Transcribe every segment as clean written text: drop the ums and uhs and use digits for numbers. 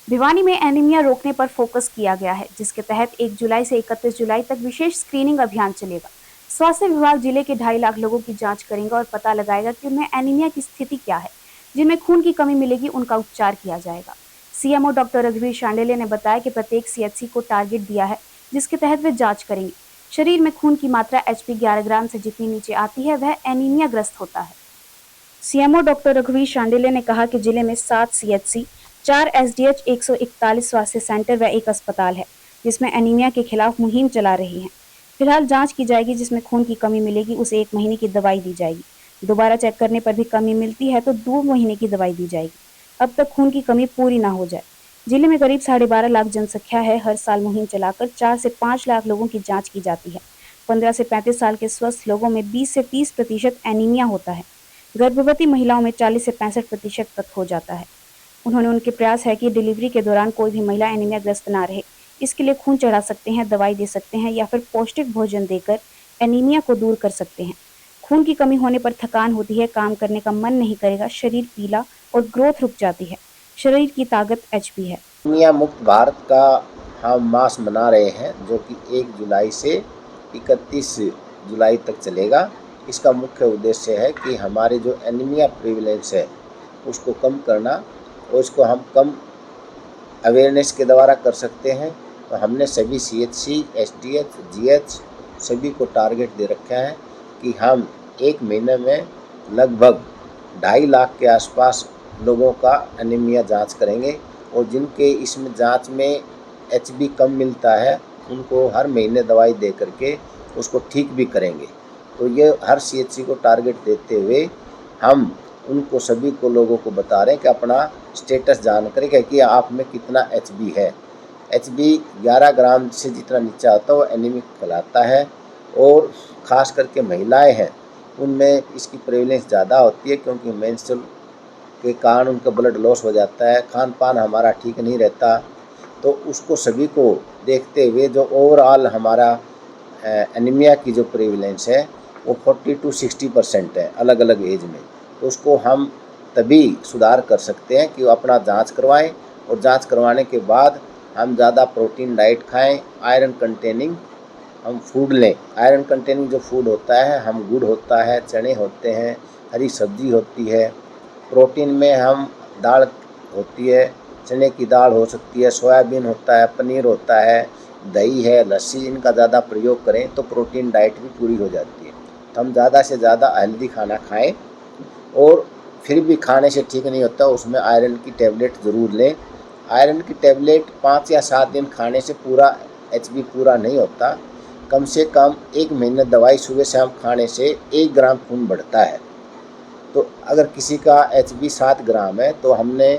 भिवानी में एनीमिया रोकने पर फोकस किया गया है, जिसके तहत 1 जुलाई से 31 जुलाई तक विशेष स्क्रीनिंग अभियान चलेगा। स्वास्थ्य विभाग जिले के 2.5 लाख लोगों की जांच करेगा और पता लगाएगा कि उनमें एनीमिया की स्थिति क्या है। जिनमें खून की कमी मिलेगी, उनका उपचार किया जाएगा। सीएमओ डॉक्टर रघुवीर शांडिल्य ने बताया कि प्रत्येक सीएचसी को टारगेट दिया है, जिसके तहत वे जांच करेंगे। शरीर में खून की मात्रा HB 11 ग्राम से जितनी नीचे आती है, वह एनीमिया ग्रस्त होता है। सीएमओ डॉक्टर रघुवीर शांडिल्य ने कहा कि जिले में 7 सीएचसी, 4 एसडीएच, 141 स्वास्थ्य सेंटर व 1 अस्पताल है, जिसमें एनीमिया के खिलाफ मुहिम चला रही है। फिलहाल जांच की जाएगी, जिसमें खून की कमी मिलेगी उसे 1 महीने की दवाई दी जाएगी। दोबारा चेक करने पर भी कमी मिलती है तो 2 महीने की दवाई दी जाएगी। अब तक खून की कमी पूरी ना हो जाए। जिले में करीब 12.5 लाख जनसंख्या है। हर साल मुहिम चलाकर 4 से 5 लाख लोगों की जांच की जाती है। 15 से 35 साल के स्वस्थ लोगों में 20 से 30% एनीमिया होता है। गर्भवती महिलाओं में 40 से 65% तक हो जाता है। उन्होंने उनके प्रयास है कि डिलीवरी के दौरान कोई भी महिला एनीमिया ग्रस्त ना रहे। इसके लिए खून चढ़ा सकते हैं, दवाई दे सकते हैं या फिर पौष्टिक भोजन देकर एनीमिया को दूर कर सकते हैं। खून की कमी होने पर थकान होती है, काम करने का मन नहीं करेगा, शरीर पीला और ग्रोथ रुक जाती है। शरीर की ताकत HP है। एनीमिया मुक्त भारत का हम मास मना रहे हैं, जो कि 1 जुलाई से 31 जुलाई तक चलेगा। इसका मुख्य उद्देश्य है कि हमारे जो एनीमिया प्रिविलेंस है उसको कम करना, और इसको हम कम अवेयरनेस के द्वारा कर सकते हैं। तो हमने सभी CHC, SDH, GH सभी को टारगेट दे रखा है कि हम 1 महीने में लगभग 2.5 लाख के आसपास लोगों का एनीमिया जांच करेंगे, और जिनके इसमें जांच में HB कम मिलता है उनको हर महीने दवाई दे करके उसको ठीक भी करेंगे। तो ये हर CHC को टारगेट देते हुए हम उनको सभी को लोगों को बता रहे हैं कि अपना स्टेटस जान करें कि आप में कितना HB है। HB 11 ग्राम से जितना नीचे आता है वो एनीमिक कहलाता है, और ख़ास करके महिलाएं हैं उनमें इसकी प्रेवलेंस ज़्यादा होती है, क्योंकि मेंस्ट्रुअल के कारण उनका ब्लड लॉस हो जाता है, खान पान हमारा ठीक नहीं रहता। तो उसको सभी को देखते हुए जो ओवरऑल हमारा एनीमिया की जो प्रेवलेंस है वो 40 to 60% है अलग अलग एज में। तो उसको हम तभी सुधार कर सकते हैं कि वो अपना जांच करवाएं, और जांच करवाने के बाद हम ज़्यादा प्रोटीन डाइट खाएं, आयरन कंटेनिंग हम फूड लें। आयरन कंटेनिंग जो फूड होता है, हम गुड़ होता है, चने होते हैं, हरी सब्जी होती है। प्रोटीन में हम दाल होती है, चने की दाल हो सकती है, सोयाबीन होता है, पनीर होता है, दही है, लस्सी, इनका ज़्यादा प्रयोग करें तो प्रोटीन डाइट भी पूरी हो जाती है। तो हम ज़्यादा से ज़्यादा हेल्दी खाना खाएं, और फिर भी खाने से ठीक नहीं होता उसमें आयरन की टेबलेट ज़रूर लें। आयरन की टेबलेट 5 या 7 दिन खाने से पूरा HB पूरा नहीं होता। कम से कम 1 महीने दवाई सुबह शाम खाने से 1 ग्राम खून बढ़ता है। तो अगर किसी का HB 7 ग्राम है तो हमने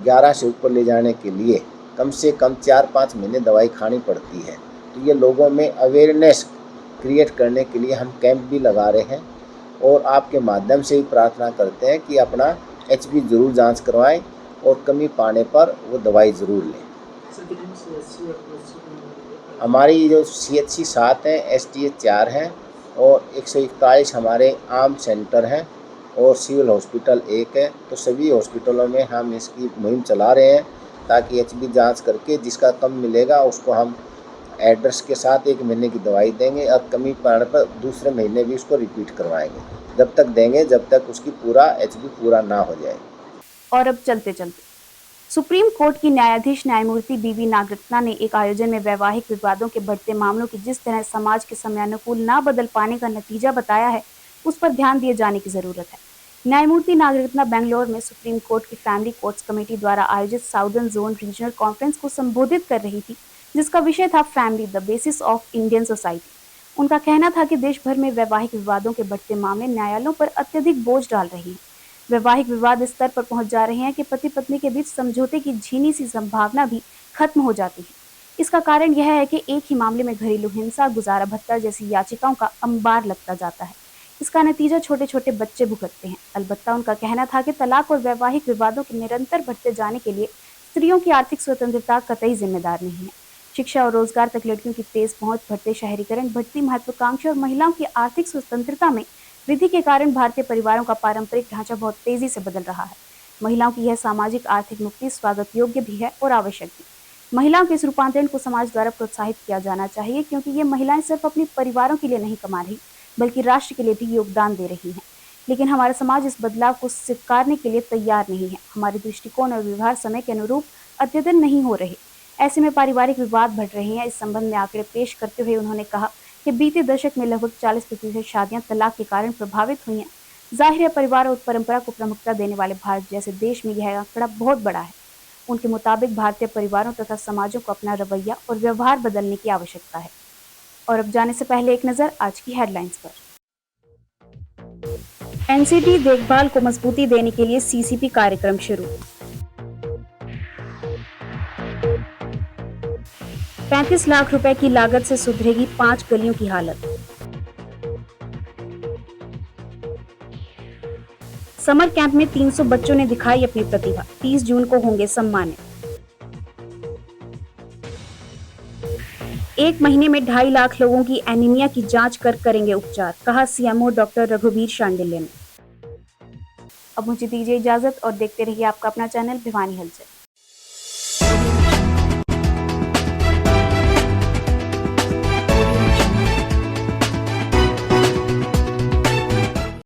11 से ऊपर ले जाने के लिए कम से कम 4-5 महीने दवाई खानी पड़ती है। तो ये लोगों में अवेयरनेस क्रिएट करने के लिए हम कैंप भी लगा रहे हैं, और आपके माध्यम से ही प्रार्थना करते हैं कि अपना HB ज़रूर जांच करवाएं, और कमी पाने पर वो दवाई ज़रूर लें। हमारी जो CHC 7 हैं, SDH 4 हैं, और 141 हमारे आम सेंटर हैं, और सिविल हॉस्पिटल 1 है। तो सभी हॉस्पिटलों में हम इसकी मुहिम चला रहे हैं, ताकि HB जांच करके जिसका कम मिलेगा उसको हम एड्रेस के साथ 1 महीने की दवाई देंगे, और कमी पड़ने पर दूसरे महीने भी उसको रिपीट करवाएंगे। जब तक देंगे जब तक उसकी पूरा HB पूरा ना हो जाए। और अब चलते चलते सुप्रीम कोर्ट की न्यायाधीश न्यायमूर्ति BV नागरत्ना ने एक आयोजन में वैवाहिक विवादों के बढ़ते मामलों की जिस तरह समाज के समयानुकूल ना बदल पाने का नतीजा बताया है, उस पर ध्यान दिए जाने की जरूरत है। न्यायमूर्ति नागरत्ना बेंगलोर में सुप्रीम कोर्ट की फैमिली कोर्ट्स कमेटी द्वारा आयोजित साउदर्न जोन रीजनल कॉन्फ्रेंस को संबोधित कर रही थी, जिसका विषय था family the basis of Indian society. उनका कहना था कि देश भर में वैवाहिक विवादों के बढ़ते मामले न्यायालयों पर अत्यधिक बोझ डाल रही हैं। वैवाहिक विवाद इस स्तर पर पहुंच जा रहे हैं कि पति पत्नी के बीच समझौते की झीनी सी संभावना भी खत्म हो जाती है। इसका कारण यह है कि एक ही मामले में घरेलू हिंसा, गुजारा भत्ता जैसी याचिकाओं का अंबार लगता जाता है। इसका नतीजा छोटे छोटे बच्चे भुगतते हैं। अलबत्ता उनका कहना था कि तलाक और वैवाहिक विवादों के निरंतर बढ़ते जाने के लिए स्त्रियों की आर्थिक स्वतंत्रता कतई जिम्मेदार नहीं है। शिक्षा और रोजगार तक लड़कियों की तेज पहुंच, बढ़ते शहरीकरण, बढ़ती महत्वाकांक्षा और महिलाओं की आर्थिक स्वतंत्रता में वृद्धि के कारण भारतीय परिवारों का पारंपरिक ढांचा बहुत तेजी से बदल रहा है। महिलाओं की यह सामाजिक आर्थिक मुक्ति स्वागत योग्य भी है और आवश्यक भी। महिलाओं के इस रूपांतरण को समाज द्वारा प्रोत्साहित किया जाना चाहिए, क्योंकि ये महिलाएं सिर्फ अपने परिवारों के लिए नहीं कमा रही, बल्कि राष्ट्र के लिए भी योगदान दे रही हैं। लेकिन हमारा समाज इस बदलाव को स्वीकारने के लिए तैयार नहीं है। हमारे दृष्टिकोण और व्यवहार समय के अनुरूप अद्यतन नहीं हो रहे। ऐसे में पारिवारिक विवाद बढ़ रहे हैं। इस संबंध में आंकड़े पेश करते हुए उन्होंने कहा कि बीते दशक में लगभग 40% शादियां तलाक के कारण प्रभावित हुई हैं। जाहिर है, परिवार और परंपरा को प्रमुखता देने वाले भारत जैसे देश में यह आंकड़ा बहुत बड़ा है। उनके मुताबिक भारतीय परिवारों तथा समाजों को अपना रवैया और व्यवहार बदलने की आवश्यकता है। और अब जाने से पहले एक नजर आज की हेडलाइंस पर। एनसीटी देखभाल को मजबूती देने के लिए सीसीपी कार्यक्रम शुरू। 35 लाख रुपए की लागत से सुधरेगी 5 गलियों की हालत। समर कैंप में 300 बच्चों ने दिखाई अपनी प्रतिभा। 30 जून को होंगे सम्मानित। 1 महीने में 2.5 लाख लोगों की एनीमिया की जांच कर करेंगे उपचार, कहा सीएमओ डॉक्टर रघुवीर शांडिल्य ने। अब मुझे दीजिए इजाजत और देखते रहिए आपका अपना चैनल भिवानी हलचल।